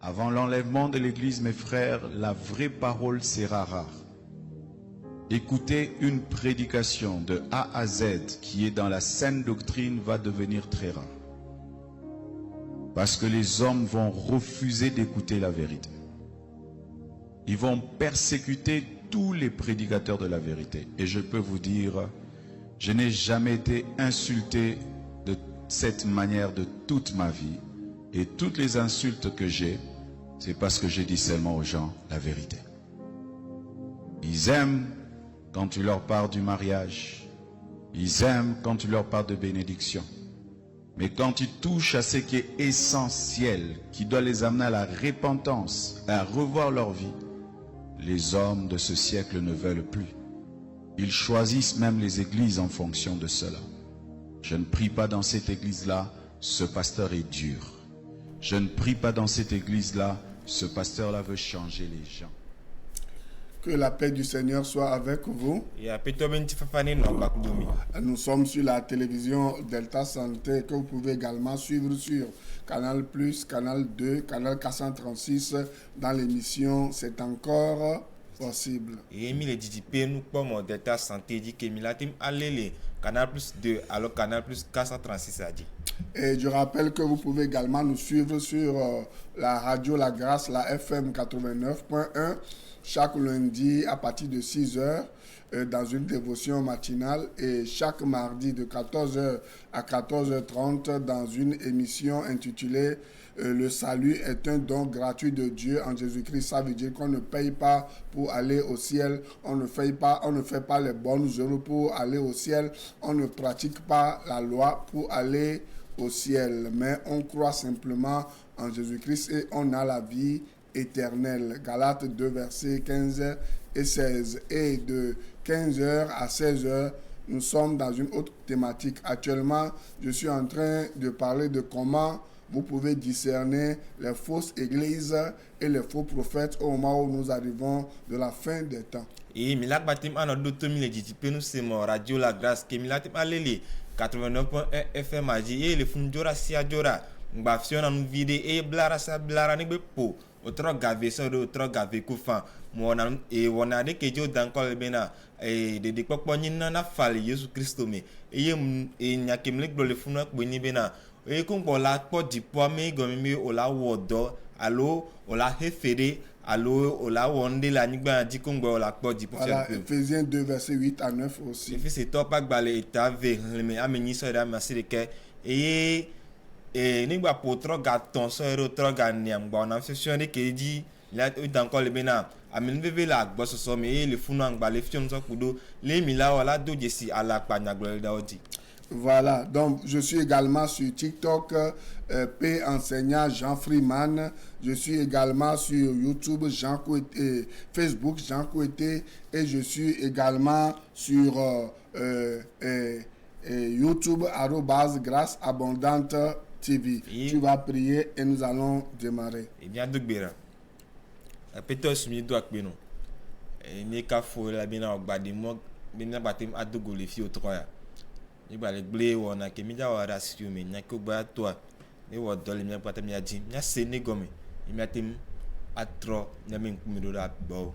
Avant l'enlèvement de l'Église, mes frères, la vraie parole sera rare. Écouter une prédication de A à Z qui est dans la saine doctrine va devenir très rare. Parce que les hommes vont refuser d'écouter la vérité. Ils vont persécuter tous les prédicateurs de la vérité. Et je peux vous dire, je n'ai jamais été insulté de cette manière de toute ma vie. Et toutes les insultes que j'ai, c'est parce que je dis seulement aux gens la vérité. Ils aiment quand tu leur parles du mariage. Ils aiment quand tu leur parles de bénédiction. Mais quand tu touches à ce qui est essentiel, qui doit les amener à la repentance, à revoir leur vie, les hommes de ce siècle ne veulent plus. Ils choisissent même les églises en fonction de cela. Je ne prie pas dans cette église-là, ce pasteur est dur. Je ne prie pas dans cette église-là, ce pasteur-là veut changer les gens. Que la paix du Seigneur soit avec vous. Nous sommes sur la télévision Delta Santé que vous pouvez également suivre sur Canal+, Canal 2, Canal 436 dans l'émission C'est encore possible. Et Emile DJP nous comme Delta Santé dit que Milatim allez Canal+ 2 alors Canal+ 436 a dit. Et je rappelle que vous pouvez également nous suivre sur la radio La Grâce, la FM 89.1 chaque lundi à partir de 6h dans une dévotion matinale et chaque mardi de 14h à 14h30 dans une émission intitulée Le salut est un don gratuit de Dieu en Jésus-Christ. Ça veut dire qu'on ne paye pas pour aller au ciel, on ne fait pas les bonnes œuvres pour aller au ciel, on ne pratique pas la loi pour aller au ciel, mais on croit simplement en Jésus-Christ et on a la vie éternelle. Galates 2 versets 15 et 16. Et de 15h à 16h, nous sommes dans une autre thématique. Actuellement, je suis en train de parler de comment vous pouvez discerner les fausses églises et les faux prophètes au moment où nous arrivons de la fin des temps. Et Milak Batim a notre nous c'est mon radio La Grâce qui Milatim allez 89.1 FM a dit et le fundora si adora mbafsion en vidéo et blara sa blara ne bepo autre gavé ça autre gavé kufan mona et wona de que Dieu dans col bena et de pokpo ni na fali Jésus Christ me et nyakem le glo le funu boni bena et kon ko la po di po me gomi o la wodo allo o la hefere allo o la wonde la nigba di kon gbo la po di po faire Ephésiens 2 versets 8 à 9 aussi. Et c'est top pas balé eta ve me ameni so da masiri ke et nigba potro gaton so ero tro ganiam gba na session de ke di la dans col bena amen veve la gbo so me le funu angba le fion so kudo le mi la wala do jesi ala pa na gloire da odi. Voilà, donc je suis également sur TikTok, P enseignant Jean Freeman. Je suis également sur YouTube, Jean Koueté, Facebook, Jean Koueté. Et je suis également sur YouTube, @Grâce Abondante TV. Tu vas prier et nous allons démarrer. Eh bien, Dogbera. Peut-être que je dois bien. Et ne ka fo la bina ogbadimo, bina batim adogo le fi otroya. Ni ba le gle wona ke mi ja wa rasio me nya ko gba to ni wo dole mi pata mi aji nya se ne gomi mi atim atro nya me mi do da bo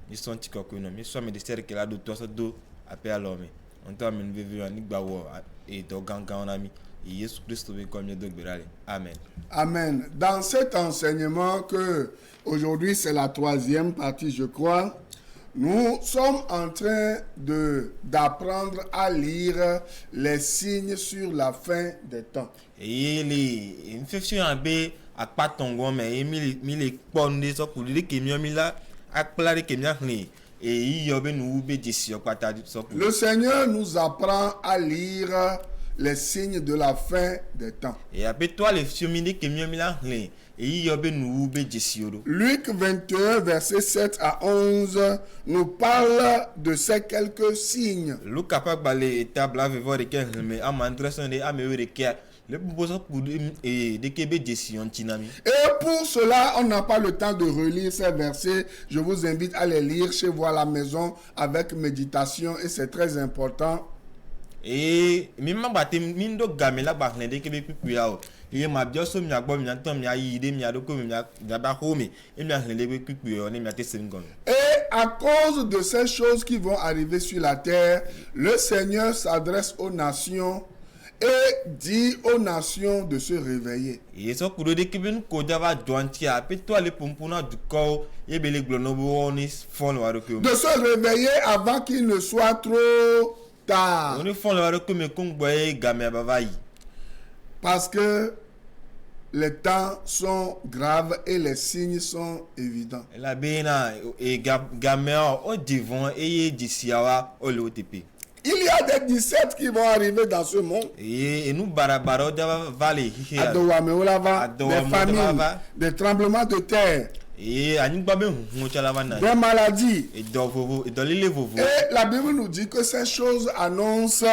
ni son ti ko no mi so mi de ser ke la do to so do ape alo mi on to mi vivre ni gba wo e do gangan na mi Jésus Christ be comme de gbirale. Amen. Amen. Dans cet enseignement que aujourd'hui c'est la 3e partie je crois. Nous sommes en train d'apprendre à lire les signes sur la fin des temps. Et les infections abe akpatongo mais mi le ponde so pour le kemio mi la akplare kemia hli et yobe nou be disi okpata so. Le Seigneur nous apprend à lire les signes de la fin des temps. Et après toi les fiomine kemio mi la hli et yobe nou be disi oro. Luc 21 verset 7 à 11 nous parle de ces quelques signes. Luc capable balé table avec voir que mais amandressant de ameure que le besoin pour et de kebe disi on tinami. Et pour cela, on n'a pas le temps de relire ces versets. Je vous invite à les lire chez vous à la maison avec méditation et c'est très important. Et même batem mindo gamela baklende kebe pipuya et ma bio so mia gbo mia ton mia yide mia doko mia ba home et mia hlele kuku on mia te sengon. Et à cause de ces choses qui vont arriver sur la terre, le Seigneur s'adresse aux nations et dit aux nations de se réveiller. Et so kudo de kibin ko java doantia pe to ale pompona du ko e bele glonobo oni fon waro ko. De se réveiller avant qu'il ne soit trop tard. Oni fon waro ko me kongboye game bavayi. Parce que les temps sont graves et les signes sont évidents. La bena e game o devant e disiawa o le OTP. Il y a des 17 qui vont arriver dans ce monde. Et nous barabaro dava vale hi Adowameolava, des famines, des tremblements de terre, et anigbabe hunchala wana. des maladies. Et dovovo et dolile vovo. Et la Bible nous dit que ces choses annoncent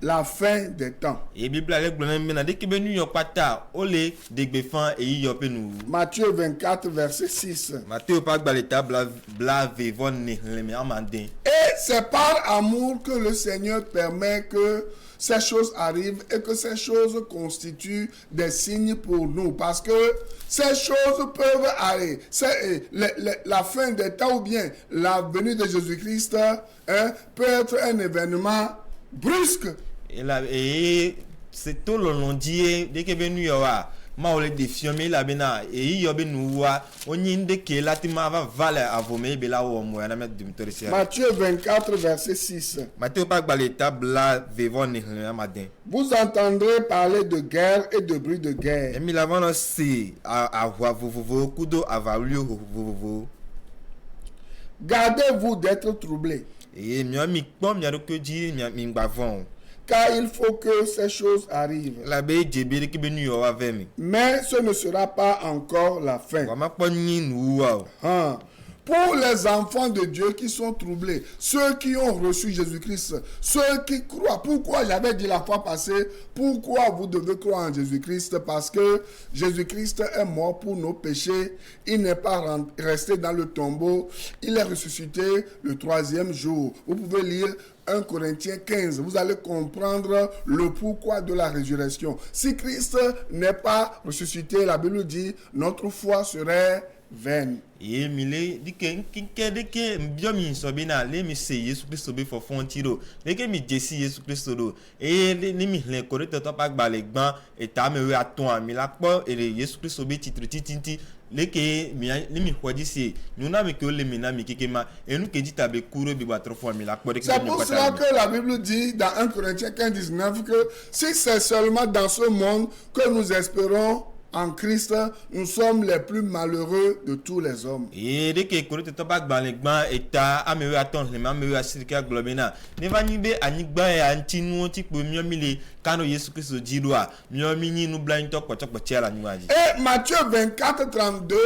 la fin des temps. Et Bible ale glona mena de ke benu yo pata ole degbe fan e yo pe nou. Matthieu 24, verset 6. Matthieu pas gbaleta bla vevon ne leme amande. Et c'est par amour que le Seigneur permet que ces choses arrivent et que ces choses constituent des signes pour nous. Parce que ces choses peuvent aller. La fin des temps ou bien la venue de Jésus-Christ peut être un événement brusque. Et c'est tout le long dit de ke benu yo wa ma ole defiome la bena e yo be nou wa onyi ke latima va vale avome be la wo mo na met dimtorisia. Matthieu 24 verset 6. Matthieu pas gbaleta bla vevon ne leme amade. Vous entendrez parler de guerre et de bruit de guerre. Et mi la vano si a vovo kudo avalio vovo. Gardez-vous d'être troublés. Et mi pom mi aroko di mi gbavon. Car il faut que ces choses arrivent. La be djebe ke benu yo wa vemi. Mais ce ne sera pas encore la fin. Wa ma poni nou wa. Pour les enfants de Dieu qui sont troublés, ceux qui ont reçu Jésus-Christ, ceux qui croient. Pourquoi j'avais dit la fois passée, pourquoi vous devez croire en Jésus-Christ? Parce que Jésus-Christ est mort pour nos péchés. Il n'est pas resté dans le tombeau. Il est ressuscité le 3e jour. Vous pouvez lire 1 Corinthiens 15, vous allez comprendre le pourquoi de la résurrection. Si Christ n'est pas ressuscité, la Bible dit, notre foi serait vaine. Et mile dike de mbio mi sobina le mi se Yesu Kristo be for fontiro le ke mi jesi Yesu Kristo do e ni mi le korete to pa gba le gban e ta me we aton mi la po e Yesu Kristo be titre titinti le ke mi ni mi hodi si nous na mi ke le mi na mi kekema e nu ke dit abe kuro bi ba trop mi la po de. C'est pour cela que la Bible dit dans 1 Corinthiens 15:19 que si c'est seulement dans ce monde que nous espérons en Christ, nous sommes les plus malheureux de tous les hommes. Et dès que korite to ba gba le gban eta amewe aton le amewe asirika globena ne va nibe anigba e antinu ti po mi le kano Yesu Kristo jidoa mi ni nu blind to pocho pochela niwaji. Et Matthieu 24 32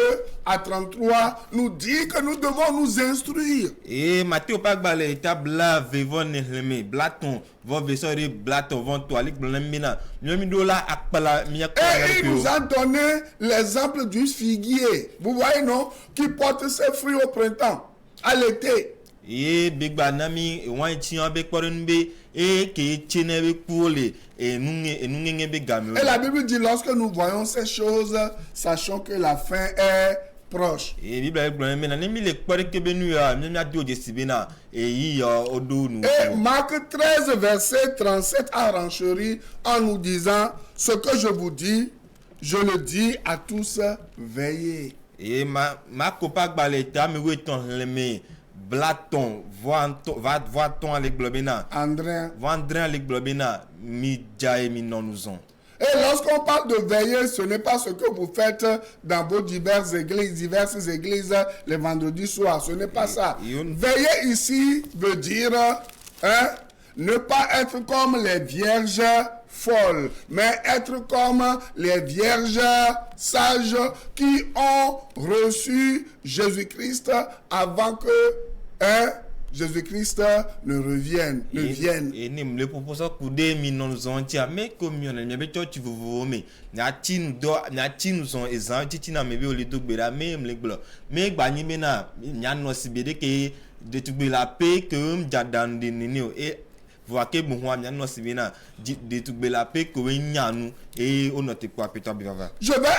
à 33 nous dit que nous devons nous instruire. Et Matthieu pas gba le eta bla vevon ne leme blaton vont vesori blaton vont to alik blembina mi do la akpala mi akpala. Et il nous a donné l'exemple du figuier. Vous voyez non, qui porte ses fruits au printemps, à l'été. Et big banami wan ti an be porenbe et que chenebe poule et nous be gamio. Et la Bible dit lorsque nous voyons ces choses, sachons que la fin est proche. Et Bible blame na mi le pore ke benu ya mi a dio jesibena et yi odo nu. Et Marc 13 verset 37 a renchéri en nous disant ce que je vous dis, je le dis à tous, veillez. Et ma copa gbaleta mi weton leme blaton va ton avec globena. André. Vandrin avec globena mi jae mi non nous on. Et lorsqu'on parle de veiller, ce n'est pas ce que vous faites dans vos diverses églises les vendredis soirs. Ce n'est pas ça. Veiller ici veut dire ne pas être comme les vierges folles, mais être comme les vierges sages qui ont reçu Jésus-Christ avant que Jésus-Christ ne vienne. Et ne me propose que des minons entiers, mais comme il y a des tu veux mais nous sont exempts, tu n'as même pas les deux bras, même les blancs. Mais bani mena, il y a nos sibédé que de tout la paix que j'adore des nino et voir que bon amia no sibina de tout bela pe ko nyanu et on note quoi peut bivava. Je vais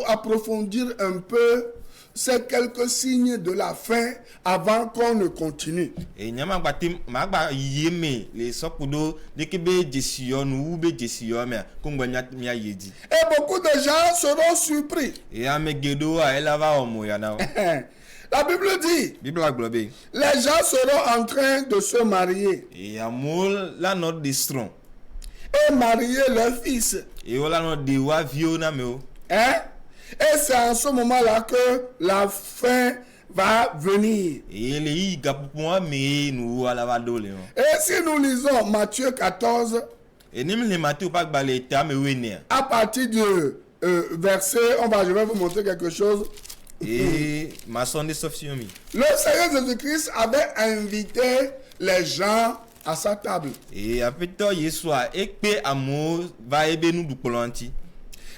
approfondir un peu ces quelques signes de la fin avant qu'on ne continue. Et nyama gbatim magba yeme les sokudo de ke be jesio nu be jesio me ko ngba nya yedi. Et beaucoup de gens seront surpris. Et amegedo a elava omo ya na. La Bible dit, Bible globé. les gens seront en train de se marier Et amol la note de strong. et marier leurs fils. Et on la note de wa vio na me o. Hein? Et c'est en ce moment-là que la fin va venir. Et les yi gapupo me nu ala va dole. Et si nous lisons Matthieu 14, Et nim le matou pas balé ta me wene. à partir du verset, je vais vous montrer quelque chose. Et ma sonde sofiomi. Le Seigneur Jésus-Christ avait invité les gens à sa table. Et après toi yeswa ekpe amour va ebe nu du polanti.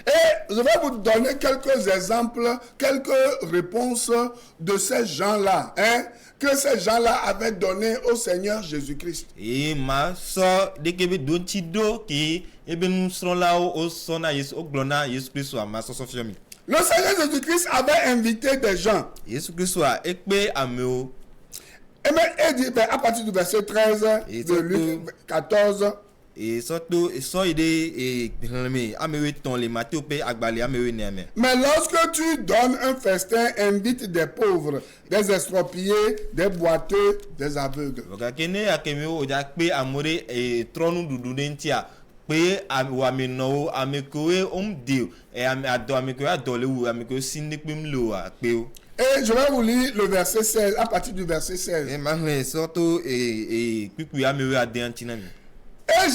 Et je vais vous donner quelques exemples, quelques réponses de ces gens-là, hein, que ces gens-là avaient donné au Seigneur Jésus-Christ. Et ma so de kebe do ti do ki ebe nu sron la o sona yesu o glona yesu Christ a ma so sofiomi. Le Seigneur Jésus-Christ avait invité des gens. Yesu Christ a ekpe ameo. Et bien, il dit, à partir du verset 13 Et de Luc 14, Et surtout so ide et me amewe ton le matou pe agbale amewe ne ame. mais lorsque tu donnes un festin, invite des pauvres, des expropriés, des boiteux, des aveugles. Okakene akeme o ja pe amore e tronu dudu dentia. Pe wa me no amekoe de e ado amekoe adole wu amekoe sinde pem lo a pe o. Et je vais vous lire le verset 16, à partir du verset 16. E ma hwe surtout e piku amewe ade antina mi. Et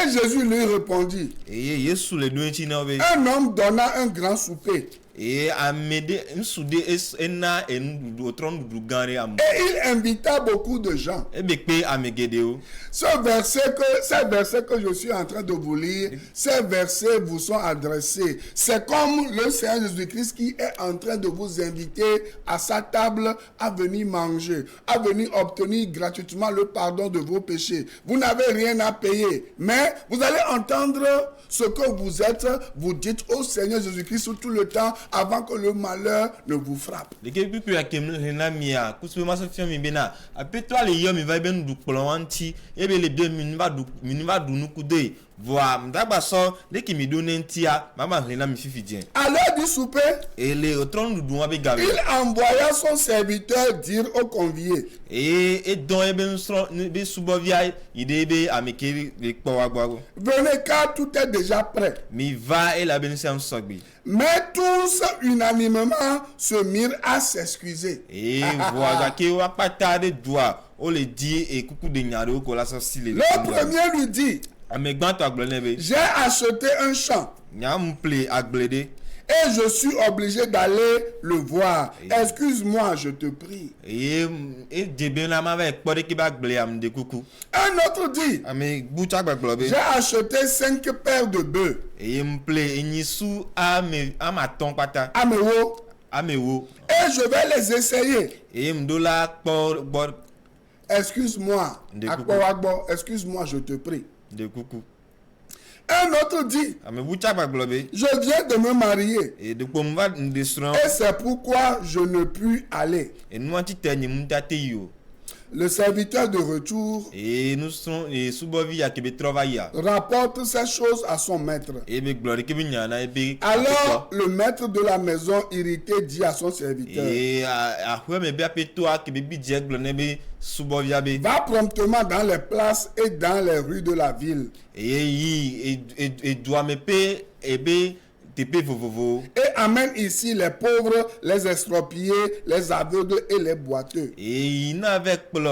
Jésus lui répondit, E Yesu le do antina be. un homme donna un grand souper. E amede nsude ena en du tronu dudu ganre am. Et il invita beaucoup de gens. E be pe amegede o. Ces versets que je suis en train de vous lire, ces versets vous sont adressés. C'est comme le Seigneur Jésus-Christ qui est en train de vous inviter à sa table à venir manger, à venir obtenir gratuitement le pardon de vos péchés. Vous n'avez rien à payer, mais vous allez entendre ce que vous êtes, vous dites au Seigneur Jésus-Christ tout le temps avant que le malheur ne vous frappe. De ke piku ya kem na mia kuswe ma sofia mi bena ape toi le yo mi va ben du polonti ebe le deux mi va du nukude voa mdagba so de ki mi do nentia mama lena mi fifidien. À l'heure du souper, Et le otron du wa be gabe. il envoya son serviteur dire aux conviés, Et don ebe nso be subovia ide be amekeri le kwa gbago. venez car tout est déjà prêt. Mi va e la ben sam sogbi. Mais tous unanimement se mirent à s'excuser. Et voa ke wa pata de doa o le di e kuku de nyaro ko la so sile. Le premier lui dit, Amegban to agbele be. j'ai acheté un champ Nyam ple agblede. et je suis obligé d'aller le voir. Excuse-moi, je te prie. Et debe na ma ve kpode ki ba gble am de kuku. Un autre dit, Ame bucha gba globe. j'ai acheté 5 paires de bœufs. Et mple enisu ama ton pata. Améo, Amewo. et je vais les essayer. Et mdola kpo bor Excuse-moi. De Akpo Agbo, excuse-moi, je te prie. de kuku. Un autre dit, Ame bucha gba globe. je viens de me marier Et de ko mva ndestron. et c'est pourquoi je ne puis aller. Et nous anti tenye mtate yo. Le serviteur de retour Et nous sont et subovi ya kebe travailler. rapporte ces choses à son maître. Et be glory kebe nyana e be. Alors le maître de la maison irrité dit à son serviteur, Et a hwe me be apeto a kebe bi je glone be subovi be. va promptement dans les places et dans les rues de la ville Et doit me payer et be tepe vovovo. et amène ici les pauvres, les expropriés, les aveugles et les boiteux. Et il avec plo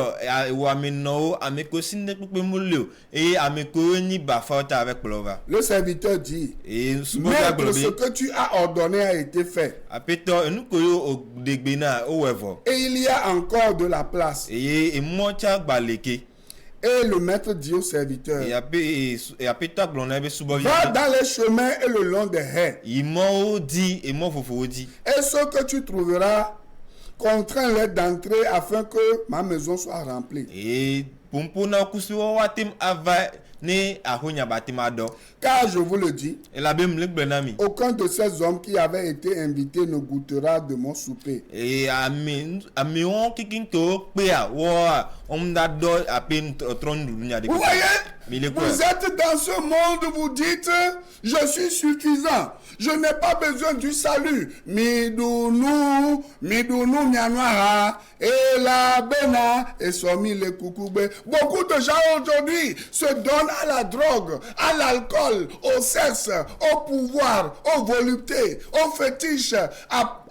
wa me no ameko sinde pepe mulio et ameko ni ba fauta avec plova. Le serviteur dit, Et subovi maître, ce globe. que tu as ordonné a été fait Apeto nous koyo o degbena o wevo. et il y a encore de la place. Et mocha gbaleke. Et le maître dit au serviteur, Et apeto glona be subovi. va dans les chemins et le long des haies. Il m'a dit et moi fofo dit. Et ce que tu trouveras, contrains-les d'entrer afin que ma maison soit remplie. Et pompo na kusi wa tim ava ne ahonya batima do. Car je vous le dis, Et la bem le gbenami. aucun de ces hommes qui avaient été invités ne goûtera de mon souper. Et ami on kikin to pea wa on da do apen tron dunya de. Vous voyez, Mais les vous êtes dans ce monde, vous dites, je suis suffisant, je n'ai pas besoin du salut. Midounou, Mianouara, et la Bena, et Somi le Koukoube. Beaucoup de gens aujourd'hui se donnent à la drogue, à l'alcool, au sexe, au pouvoir, aux voluptés, aux fétiches, à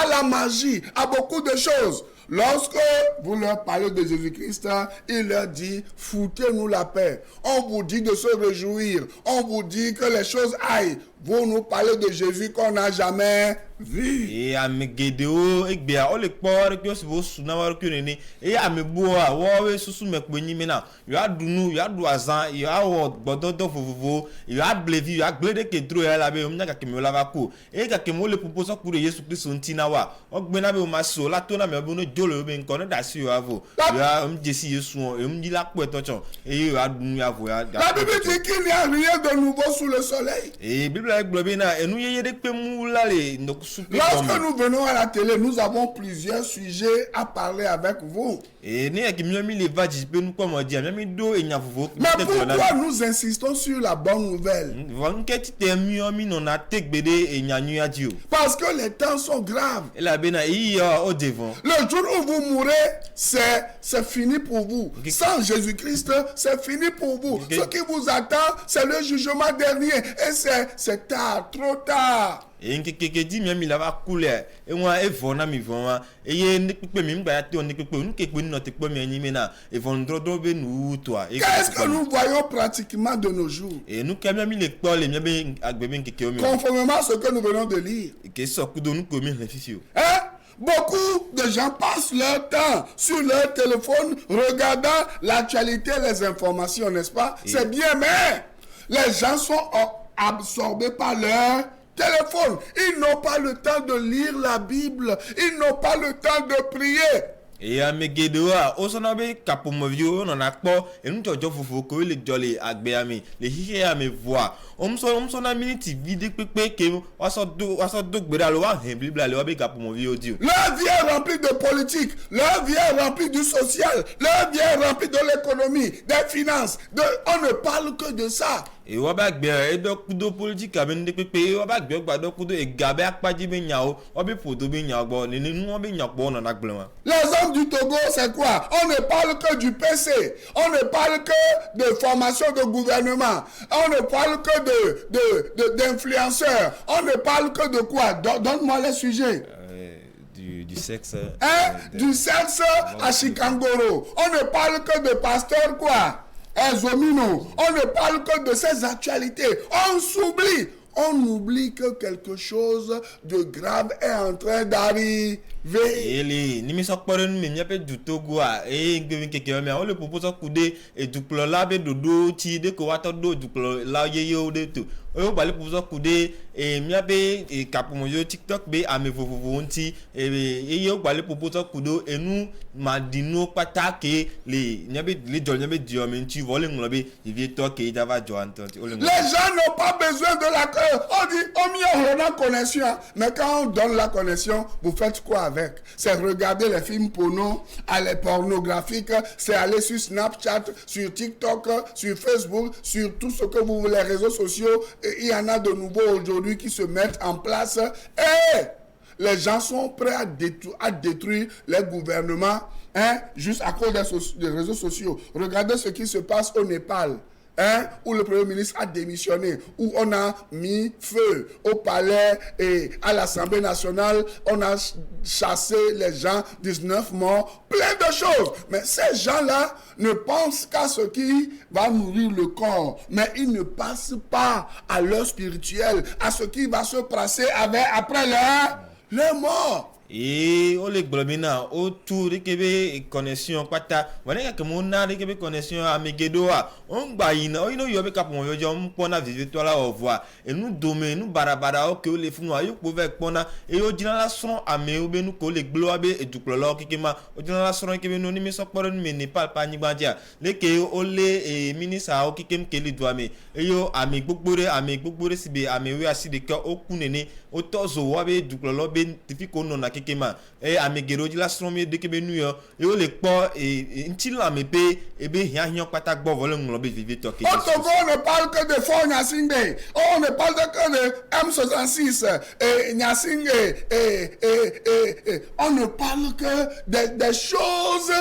la magie, à beaucoup de choses. Lorsque vous leur parlez de Jésus-Christ, il leur dit, foutez-nous la paix. On vous dit de se réjouir. On vous dit que les choses aillent. Vous nous parlez de Jésus qu'on n'a jamais vu. Et ami gedeo egbea o le por que se vo suna war que nene e ami boa wo we susu mekpeni mena yo adunu yo adu azan yo awo gbododo fofovo yo ablevi yo aglede kedro ya la be o nyaka kemi la vako e ka kemi o le proposa kure Yesu Kristo ntina wa o gbe na be o maso la to na me bo no jolo be nko no da si yo avo yo jesi Yesu o di la po etocho e yo adunu ya vo ya. La Bible dit qu'il n'y a rien de nouveau sous le soleil. Et Bible globe na enu yeye de pe mu la le ndok supe. Lorsque nous venons à la télé, nous avons plusieurs sujets à parler avec vous. Et ne ki mi le va ji pe nu ko mo dia mi do enya fufu. Mais pourquoi nous insistons sur la bonne nouvelle? Parce que les temps sont graves. Le jour où vous mourrez, c'est fini pour vous. Sans Jésus-Christ, c'est fini pour vous. Ce qui vous attend, c'est le jugement dernier. Et c'est tard, trop tard. Et nkeke di mi la va couler et moi e vona mi vona et ye ne pepe mi ngba ya te on ne pepe nous kepe ni no te pepe mi anime na e von drodo be nu toi. Qu'est-ce que nous voyons pratiquement de nos jours? Et nous quand même le pole mi be agbebe nkeke o mi. Conformément à ce que nous venons de lire. Que so kudo nous komi refisio. Beaucoup de gens passent leur temps sur leur téléphone regardant l'actualité, les informations, n'est-ce pas? C'est bien, mais les gens sont absorbés par leur téléphone. Ils n'ont pas le temps de lire la Bible. Ils n'ont pas le temps de prier. Et à Megedoa, au sonabe capomovio, on a pas, et nous t'avons fait le jolly agbeami, les hiché à mes voix. On son a minute vide pépé que on sort de Bédaloa, et Bible à l'obe capomovio dieu. Leur vie est remplie de politique, leur vie est remplie du social, leur vie est remplie de l'économie, des finances. On ne parle que de ça. Et wabak be e do kudo politique aben de pepe wabak be gba do kudo e gabe akpaji be nyao obi photo be nyao gbo ni nu obi nyakpo na nagbelwa. Les hommes du Togo, c'est quoi? On ne parle que du PC. On ne parle que de formation de gouvernement. On ne parle que d'influenceurs. On ne parle que de quoi? Donne-moi les sujets. Du sexe. Du sexe à Chikangoro. On ne parle que de pasteurs quoi? Zomino. On ne parle que de ces actualités. On s'oublie. On oublie que quelque chose de grave est en train d'arriver. Eli, ni mi sokpore nu mi nyape du Togo a ngemi keke me o le proposer kude e duplo la be dodo ti de ko wato do duplo la yeye o de to o ba le proposer kude e miabe e kapomoyo TikTok be ame vovovo nti e o ba le proposer kudo enu madino patake le nyabe le jol nyabe dio me nti vole nglobe e vie to ke dava jo antonti. Les gens n'ont pas besoin de la on dit on m'y a connexion, mais quand on donne la connexion, vous faites quoi avec? C'est regarder les films porno, aller pornographiques, c'est aller sur Snapchat, sur TikTok, sur Facebook, sur tout ce que vous voulez, les réseaux sociaux. Et il y en a de nouveaux aujourd'hui qui se mettent en place. Et les gens sont prêts à détruire les gouvernements juste à cause des réseaux sociaux. Regardez ce qui se passe au Népal. Où le Premier ministre a démissionné, où on a mis feu au palais et à l'Assemblée nationale, on a chassé les gens, 19 morts, plein de choses. Mais ces gens-là ne pensent qu'à ce qui va nourrir le corps, mais ils ne passent pas à leur spirituel, à ce qui va se passer après leur mort. Et on les globina autour de kebe connexion pata wane ka mo na de kebe connexion amegedoa on gba ina o ino yo be ka pon yo jo mpona vivre la over et nous domaine nous barabara o ke o le funu ayo po ve pona e yo jina la son ame o be nu ko le globe e du klolo kikema o jina la son kebe no ni mi sokporo ni me Nepal pa nyigba dia le ke o le e minisa o kikem ke le do ame e yo ame gbogbore sibe ame we aside ke o kunene o tozo wa be du klolo be tifiko no na kema e amegero di la stromie de kebe nu yo e o le po e ntila me pe e be hian pata gbo vole nglo be vivre to ke on ne parle que de fort Nyasingbe. On ne parle que de M66 et Nyasingbe on ne parle que des choses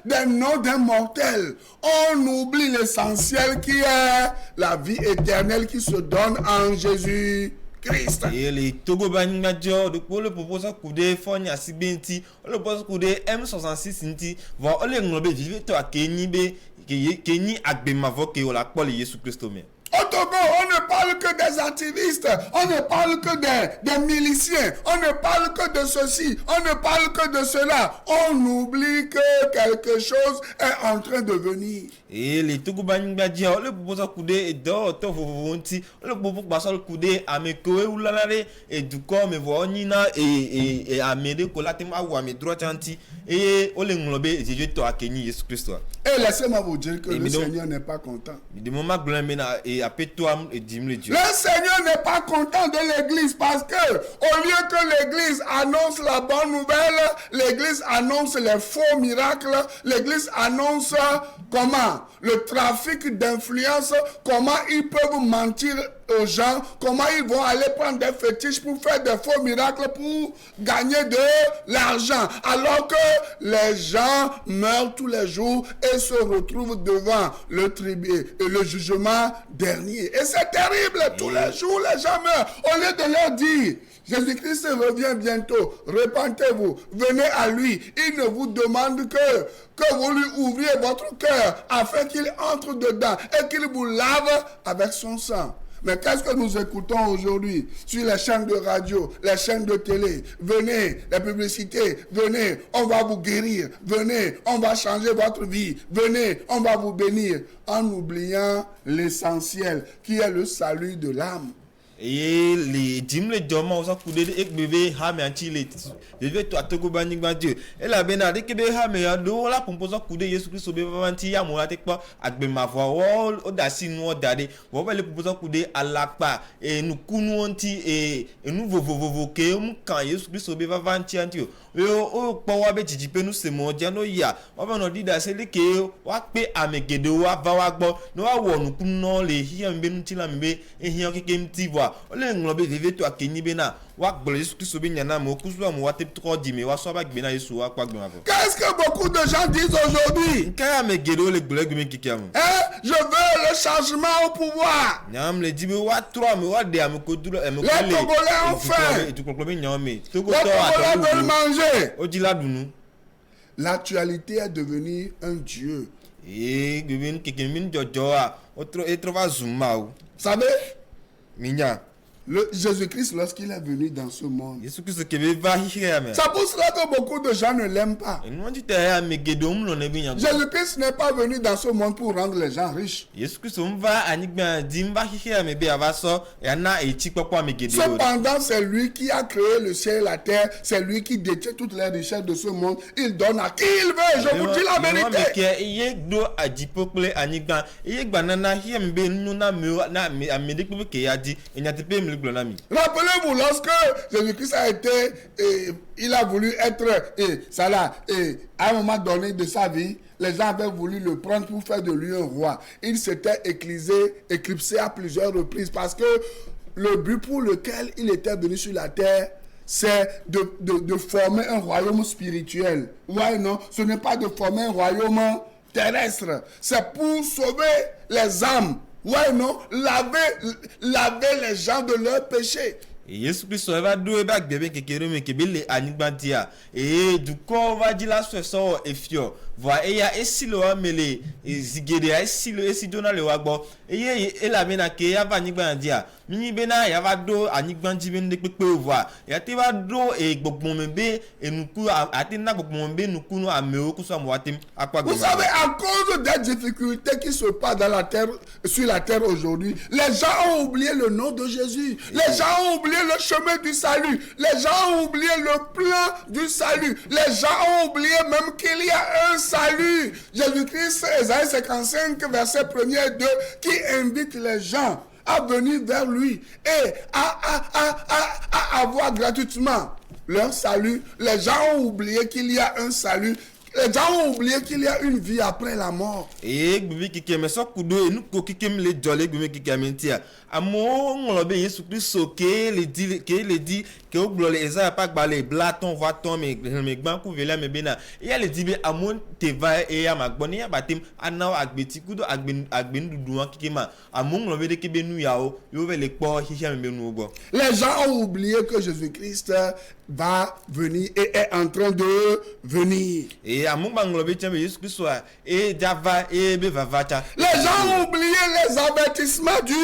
des noms d'un mortel. On oublie l'essentiel qui est la vie éternelle qui se donne en Jésus Christ. Et les Togo Banimadjo, de pour le proposant coudé, Fonia Sibenti, le proposant coudé M66 Inti, va aller nglobe vivre to a Kenyi Agbemavo ke o la poli Yesu Christo me. Au Togo, on ne parle que des activistes, on ne parle que des miliciens, on ne parle que de ceci, on ne parle que de cela. On oublie que quelque chose est en train de venir. Et les Togo Banimadjo, le proposant coudé et d'or, to vovonti, le proposant coudé amekoe ou lalare et du corps me voit nina et amede kolatema ou ame droit anti et o le nglobe Jésus to a Kenyi Yesu Christo. Et laissez-moi vous dire que le Seigneur n'est pas content. De moment glomena et le Seigneur n'est pas content de l'église parce que au lieu que l'église annonce la bonne nouvelle, l'église annonce les faux miracles, l'église annonce comment le trafic d'influence, comment ils peuvent mentir aux gens, comment ils vont aller prendre des fétiches pour faire des faux miracles pour gagner de l'argent, alors que les gens meurent tous les jours et se retrouvent devant le tribunal et le jugement dernier. Et c'est terrible, tous les jours les gens meurent. Au lieu de leur dire Jésus-Christ revient bientôt, repentez-vous, venez à lui. Il ne vous demande que vous lui ouvriez votre cœur afin qu'il entre dedans et qu'il vous lave avec son sang. Mais qu'est-ce que nous écoutons aujourd'hui sur les chaînes de radio, les chaînes de télé? Venez, les publicités, venez, on va vous guérir, venez, on va changer votre vie, venez, on va vous bénir, en oubliant l'essentiel qui est le salut de l'âme. Et les dimle doma osa kude ek bebe ha me anti le bebe to atoko banigba Dieu et la bena de kebe ha me do la pomposa kude Yesu Christ be vanti ya mo ate pa agbe mavo o da sinu o dade wo ba le pomposa kude alapa e nu kunu onti e nu vovovo ke mu kan Yesu Christ be vanti anti o po wa be jijipe nu se mo je no ya wa ba no dida se le ke wa pe amegede wa va wa gbo no wa wo nu kunu no le hiya mbe nu ti la mbe e hiya ke mti vo ole nglobe vive to Kenyi bena wa gbolo Yesu Christ be nyana mo kusu mo wa te tro di me wa so ba gbena Yesu wa kwa gbema vo. Qu'est-ce que beaucoup de gens disent aujourd'hui? Ka me gedo le gbolo gbeme kikiam. Je veux le changement au pouvoir. Nyam le dibe wa tro me wa de am ko duro e me ko le. Les Togolais ont faim. Et tu comprends nyam me. Togo Les to a Togolais veulent manger. o di la dunu. L'actualité est devenue un dieu. Et gbeme kikimin jojo a o tro e tro va zuma o. Savez? Minya. Le Jésus-Christ, lorsqu'il est venu dans ce monde, Yesu Christ kebe va hiya me. c'est pour cela que beaucoup de gens ne l'aiment pas. E no di te ya me gedo mu no ne bi nyan. Jésus-Christ n'est pas venu dans ce monde pour rendre les gens riches. Yesu Christ mva anigba dimba hiya me be avaso ya na e ti popo me gedo. Cependant, c'est lui qui a créé le ciel et la terre. C'est lui qui détient toutes les richesses de ce monde. Il donne à qui il veut. Je vous dis la vérité. Iye do adipokle anigba iye gbanana hiya me be nu na me amede pe ke ya di enyatepe me glo na mi. Rappelez-vous, lorsque Jésus-Christ a été, il a voulu être, à un moment donné de sa vie, les gens avaient voulu le prendre pour faire de lui un roi. Il s'était éclipsé à plusieurs reprises parce que le but pour lequel il était venu sur la terre, c'est de former un royaume spirituel. Ouais, non, ce n'est pas de former un royaume terrestre. C'est pour sauver les âmes. Ouais, non, laver les gens de leurs péchés. Yesu Kristo eva do eba gbebe kekere me kebele anigbantia duko va dila so efio va eya esilo amele zigede esilo esidona le wagbo eye elamena ke ya va anigbandia mi bena ya va do anigbanji be ndepepe va ya te va do gbogbo mebe enuku atina gbogbo mebe nuku no ameo ku so amwatim akwa Vous savez, à cause des difficultés qui se passent dans la terre, sur la terre aujourd'hui, les gens ont oublié le nom de Jésus. Les gens ont oublié le chemin du salut. Les gens ont oublié le plan du salut. Les gens ont oublié même qu'il y a un salut. Jésus-Christ, Ésaïe 55, verset 1er et 2, qui invite les gens à venir vers lui et à avoir gratuitement leur salut. Les gens ont oublié qu'il y a un salut. Les gens ont oublié qu'il y a une vie après la mort. Et bibi kikeme so kudo enu ko kikem le jole bibi kikeme ntia amo ngolobe Yesu Kristo ke le di ke o glole eza pa gbale blaton vaton me gban ku vele me bena ya le di be amo te va e ya magboni ya batim anaw agbeti kudo agben dudu an kikema amo ngolobe de ke benu yao yo vele po hihia me benu ogbo. Les gens ont oublié que Jésus-Christ va venir et est en train de venir. Et amo ngolobe tiambe Yesu Kristo e java e be vavacha. Les gens ont oublié les avertissements du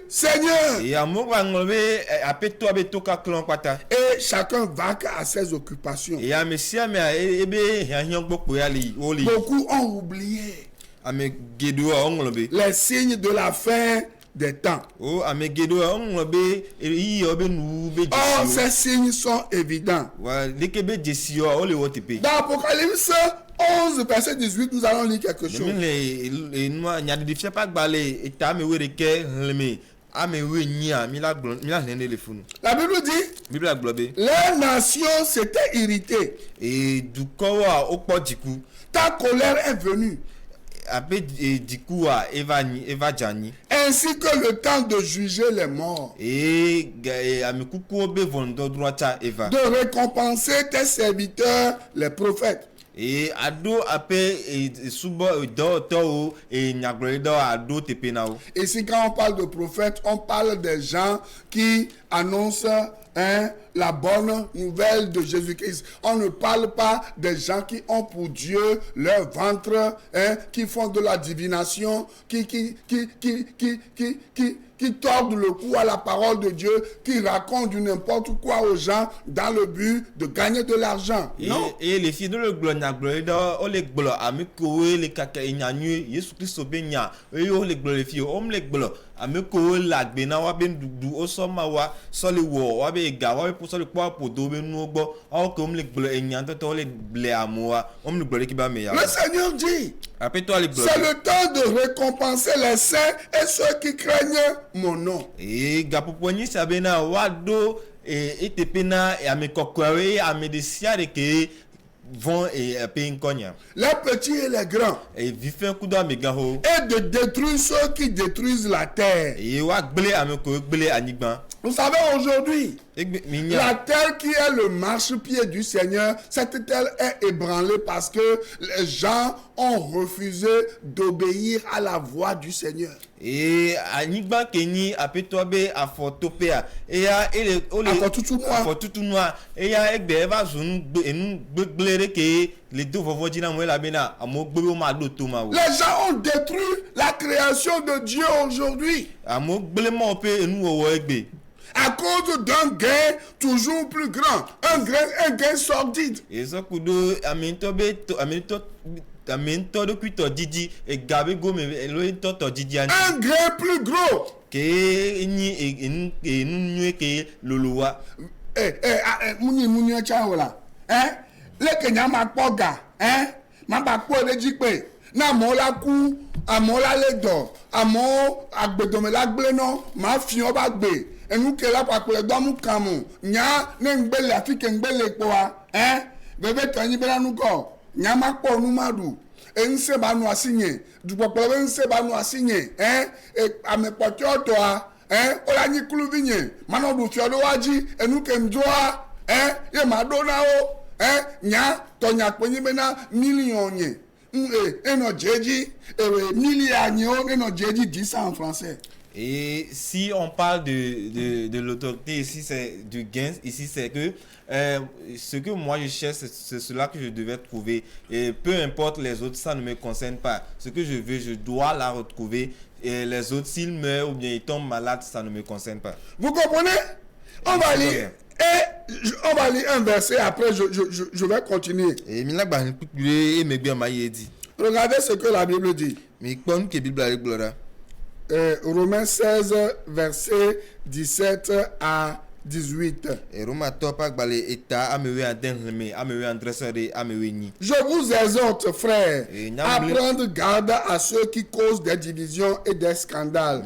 Seigneur. Et amo ngolobe apeto abeto ka klon kwata. Et chacun va à ses occupations. Et amesia me ebe hian gbokpo ya li oli. Beaucoup ont oublié Ame gedo ngolobe. les signes de la fin des temps. Oh, ame gedo ngolobe yi obe nu be Or, jesi. ces signes sont évidents. Wa lekebe jesi o le wotepe. Dans Apocalypse 11, verset 18, nous allons lire quelque chose. Le noa nya de fia pa gbale eta me were ke leme. Ame we nya mi la nene le funu. La Bible dit, Bible globe. les nations s'étaient irritées. Et du kowa okpo diku. Ta colère est venue. Ape diku a eva jani. Ainsi que le temps de juger les morts. Et ame kuku obe vondo droita eva. De récompenser tes serviteurs, les prophètes. Et ado ape subo do to e nyagbore do ado tepenao. Ici, quand on parle de prophètes, on parle des gens qui annoncent la bonne nouvelle de Jésus-Christ. On ne parle pas des gens qui ont pour Dieu leur ventre, qui font de la divination, qui tordent le cou à la parole de Dieu, qui racontent du n'importe quoi aux gens dans le but de gagner de l'argent. Non. Et les filles de le glonia gloida, o le glo amiko le kaka inyanyu Yesu Kristo benya. E o le glo les filles, om le glo amiko la gbena wa ben dudu o so ma wa so le wo wa be ga wa po so le po do be nu ogbo. O ko om le glo enyan to le ble amoa, om le glo ki ba me ya. Le Seigneur dit, c'est le temps de récompenser les saints et ceux qui craignent mon nom. Et gapoponi sabena wado et tepena et amekokwe amedesia de ke vont et payer konya. Les petits et les grands. Et vifin kudo amegaho. Et de détruire ceux qui détruisent la terre. Et wa gbele ameko gbele anigban. Vous savez, aujourd'hui, la terre qui est le marchepied du Seigneur, cette terre est ébranlée parce que les gens ont refusé d'obéir à la voix du Seigneur. Et anigban keni apetobe afotopea. Et ya ele ole afotutunwa. Et ya egbe eva zunu enu gbeglere ke les deux vovojina mo la bena amo gbebe ma do to ma wo. Les gens ont détruit la création de Dieu aujourd'hui. Amo gbele mo pe enu wo egbe. À cause d'un gain toujours plus grand, un gain sordide. Et ça kudo aminto de kuito didi et gabe gome lo to didi ani. Un gain plus gros. Ke ni nu ke lolowa. Muni chaola. Le kenya ma poga, ma ba po le jipe. Na mo la ku, amo la le do, amo agbedome la gble no, ma fi o ba gbe. Enu ke la papole do mu kamu nya ne ngbele afike ngbele po a bebe tani bela nu ko nya ma po nu madu ense ba nu asinye du popole ense ba nu asinye ame potio to a ola ni kulu vinye mano du fi odo waji enu ke mjoa ye ma do na o nya to nya penyi bena million nye eno jeji milliard nye o eno jeji 10 en français. Et si on parle de l'autorité, ici c'est du gain, ici c'est que ce que moi je cherche, c'est cela que je devais trouver. Et peu importe les autres, ça ne me concerne pas. Ce que je veux, je dois la retrouver. Et les autres, s'ils meurent ou bien ils tombent malades, ça ne me concerne pas. Vous comprenez? On va lire. Et on va lire un verset, après je vais continuer. Et Regardez ce que la Bible dit. Romains 16, verset 17 à 18. Je vous exhorte, frères, à prendre garde à ceux qui causent des divisions et des scandales,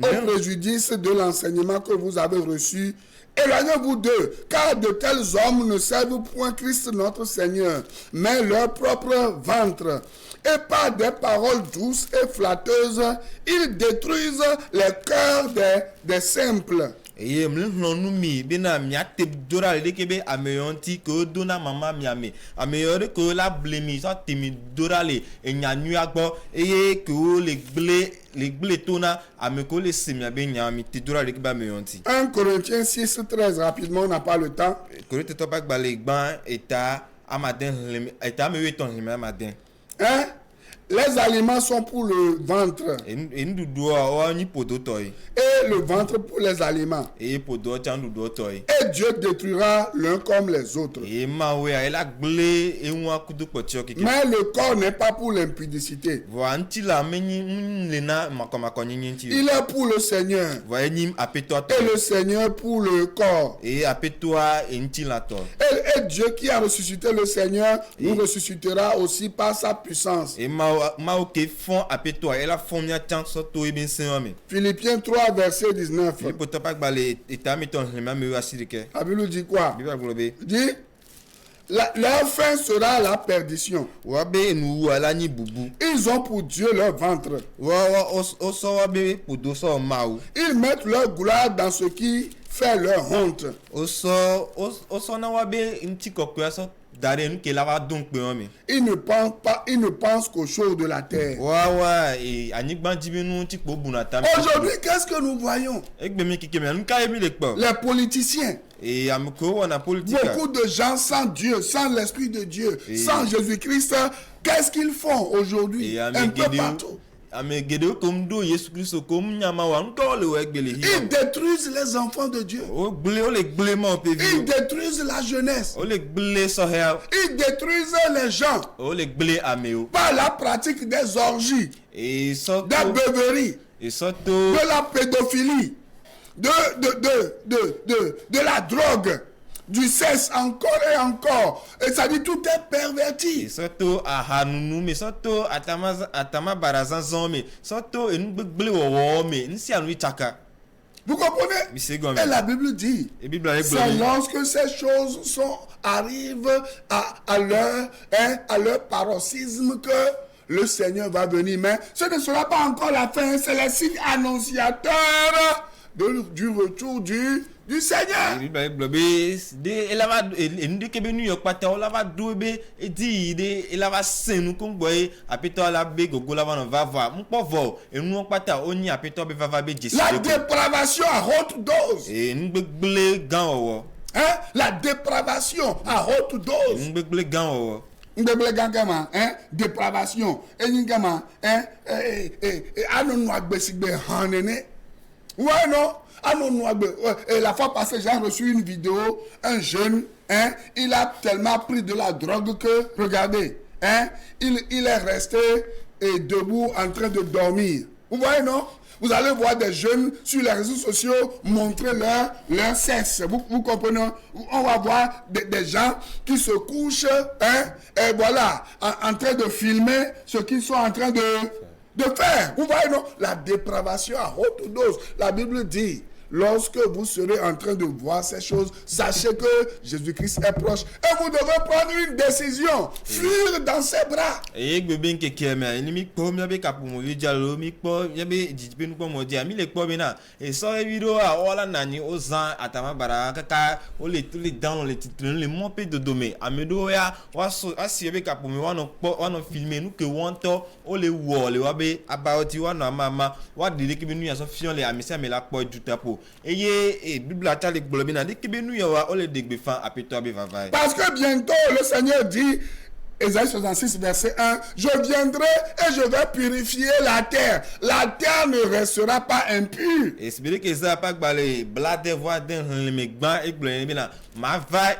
au préjudice de l'enseignement que vous avez reçu. Éloignez-vous d'eux, car de tels hommes ne servent point Christ notre Seigneur, mais leur propre ventre. Et par des paroles douces et flatteuses, ils détruisent les cœurs des simples. Et mi bena miate dora le kebe ameyonti ko dona mama miame ameyore ko la blemi so temi dora le enyanu agbo eye ko le gle tona ameko le semia be nyami ti dora le kebe ameyonti. 1 Corinthiens 6, 13, rapidement, on n'a pas le temps. Corinthiens to pa gba le gban eta amaden eta mewe ton leme amaden. Hein? Les aliments sont pour le ventre. Et le ventre pour les aliments. Et Dieu détruira l'un comme les autres. Mais le corps n'est pas pour l'impudicité. Il est pour le Seigneur. Et le Seigneur pour le corps. Et Dieu qui a ressuscité le Seigneur nous ressuscitera aussi par sa puissance. Philippiens 3, verset 19. La Bible dit quoi? Dit, leur fin sera la perdition. Ils ont pour Dieu leur ventre. Ils mettent leur gloire dans ce qui fait leur honte. Ils ne pensent qu'aux choses de la terre. Aujourd'hui, qu'est-ce que nous voyons? Les politiciens. Beaucoup de gens sans Dieu, sans l'Esprit de Dieu, sans Jésus-Christ, qu'est-ce qu'ils font aujourd'hui? Un peu partout. Ils détruisent les enfants de Dieu. Ils détruisent la jeunesse. Ils détruisent les gens par la pratique des orgies, des beuveries, de la pédophilie, de la drogue, du sexe encore et encore. Et ça dit tout est perverti. Vous comprenez? Et la Bible dit, c'est lorsque ces choses arrivent à leur paroxysme que le Seigneur va venir. Mais ce ne sera pas encore la fin, c'est le signe annonciateur du retour du Seigneur. La dépravation à haute dose. Hein? La dépravation à haute dose. Dépravation. Ouais, non? Et la fois passée, j'ai reçu une vidéo, un jeune, il a tellement pris de la drogue que, regardez, il est resté debout en train de dormir. Vous voyez, non? Vous allez voir des jeunes sur les réseaux sociaux montrer leur sexe. Vous comprenez? On va voir des gens qui se couchent, et voilà, en train de filmer ce qu'ils sont en train de faire. Vous voyez, non? La dépravation à haute dose. La Bible dit, Lorsque vous serez en train de voir ces choses, sachez que Jésus-Christ est proche. Et vous devez prendre une décision. Fuir dans ses bras. Et gbebe keke me ni mi kpo mi be kapu mo jalo mi kpo mi be jipe nu kpo mo dia mi le kpo be na e so e video a ola nani ozan atama bara kaka o le dans le titre le mo pe de dome amedo ya wa so asi be kapu mi wa no filmer nu ke wonto o le wo le wa be about wa no mama wa de ke be nu ya so fion le amisa me la kpo du tapo eye e bible ata le gbo be na de ke be nu ya wa o le degbe fan apeto be vavai. Parce que bientôt le Seigneur dit, Ésaïe 66 verset 1, je viendrai et je vais purifier la terre. La terre ne restera pas impure. Et c'est vrai que ça pas balé blade voix d'un le megban et blé na ma va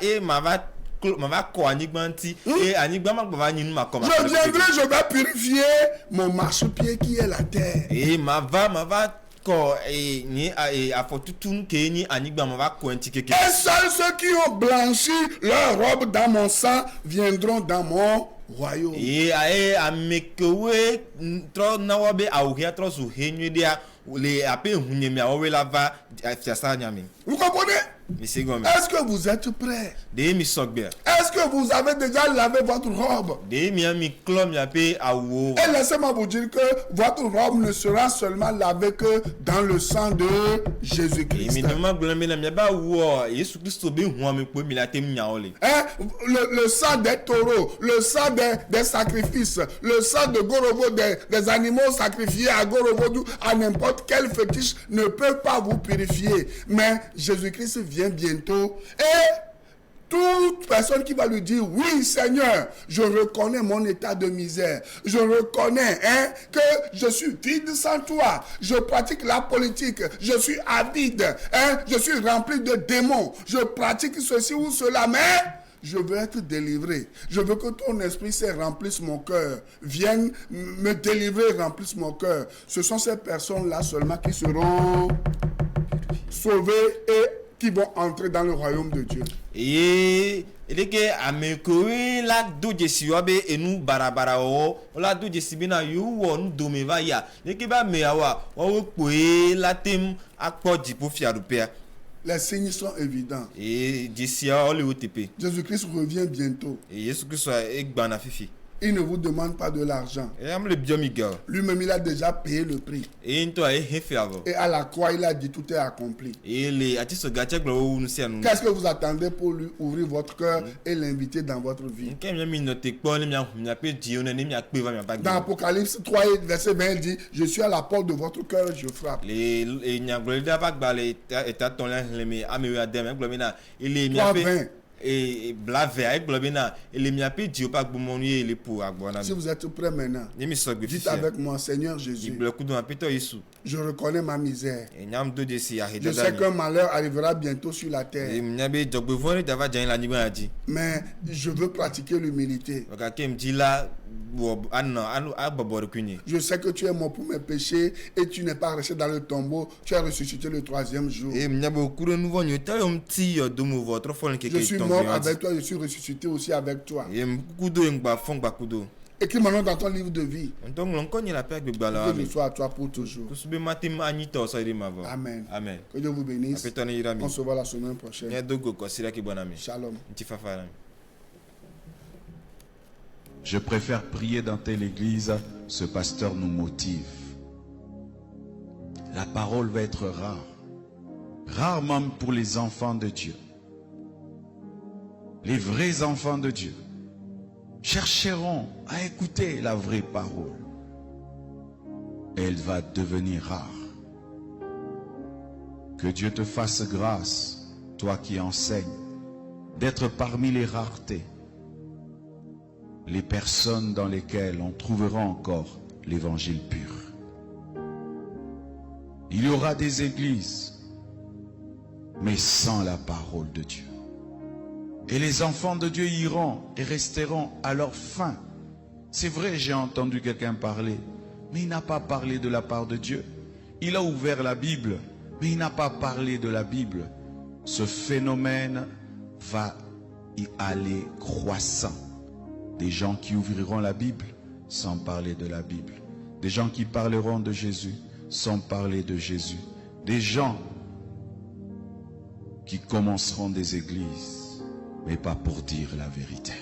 ko anigbanti et anigban ma nyinu ma comme. Je viendrai, je vais purifier mon marchepied qui est la terre. Et ma va ko et ni a fotutun ke ni anigban ma va ko anti keke. Et seuls ceux qui ont blanchi leur robe dans mon sang viendront dans mon royaume. Et amekewe tro na wa be awuhia tro su henyu dia le ape hunyemi awe lava fiasa nyami. Vous comprenez? Est-ce que vous êtes prêts? Est-ce que vous avez déjà lavé votre robe? Et laissez-moi vous dire que votre robe ne sera seulement lavée que dans le sang de Jésus-Christ. Le sang des taureaux, le sang des sacrifices, le sang de Gorobo, des animaux sacrifiés à Gorobo, à n'importe quel fétiche ne peut pas vous purifier. Mais Jésus-Christ vient bientôt et toute personne qui va lui dire oui Seigneur, je reconnais mon état de misère, je reconnais que je suis vide sans toi, je pratique la politique, je suis avide, je suis rempli de démons, je pratique ceci ou cela, mais je veux être délivré. Je veux que ton esprit remplisse mon cœur. Vienne me délivrer, remplisse mon cœur. Ce sont ces personnes-là seulement qui seront sauvées et qui vont entrer dans le royaume de Dieu. Et que amekoe la do jesiwabe enu barabara o la do jesibina yu won do me va ya que ba me awa wo pe la tem akpo jipo fiarupea. Les signes sont évidents. Et Jésus-Christ revient bientôt. Et Jésus-Christ est gbana fifi. Il ne vous demande pas de l'argent. Lui-même, il a déjà payé le prix. Et à la croix, il a dit tout est accompli. Qu'est-ce que vous attendez pour lui ouvrir votre cœur et l'inviter dans votre vie? Dans Apocalypse 3, verset 20, il dit, je suis à la porte de votre cœur et je frappe. 3:20. Et blave avec globina et les miapé Dieu pas gbomonie les pour agbona. Si vous êtes prêts maintenant, dites avec moi, Seigneur Jésus, je reconnais ma misère. Je sais qu'un malheur arrivera bientôt sur la terre, mais je veux pratiquer l'humilité. Je sais que tu es mort pour mes péchés et tu n'es pas resté dans le tombeau, tu as ressuscité le 3e jour. Je suis mort avec toi, je suis ressuscité aussi avec toi. Écris mon nom dans ton livre de vie. Que je sois à toi pour toujours. Amen. Amen. Que Dieu vous bénisse. On se voit la semaine prochaine. Shalom. Je préfère prier dans telle église, ce pasteur nous motive. La parole va être rare. Rare même pour les enfants de Dieu. Les vrais enfants de Dieu chercheront à écouter la vraie parole. Elle va devenir rare. Que Dieu te fasse grâce, toi qui enseignes, d'être parmi les raretés, les personnes dans lesquelles on trouvera encore l'évangile pur. Il y aura des églises, mais sans la parole de Dieu. Et les enfants de Dieu iront et resteront à leur fin. C'est vrai, j'ai entendu quelqu'un parler, mais il n'a pas parlé de la part de Dieu. Il a ouvert la Bible, mais il n'a pas parlé de la Bible. Ce phénomène va y aller croissant. Des gens qui ouvriront la Bible sans parler de la Bible. Des gens qui parleront de Jésus sans parler de Jésus. Des gens qui commenceront des églises, mais pas pour dire la vérité.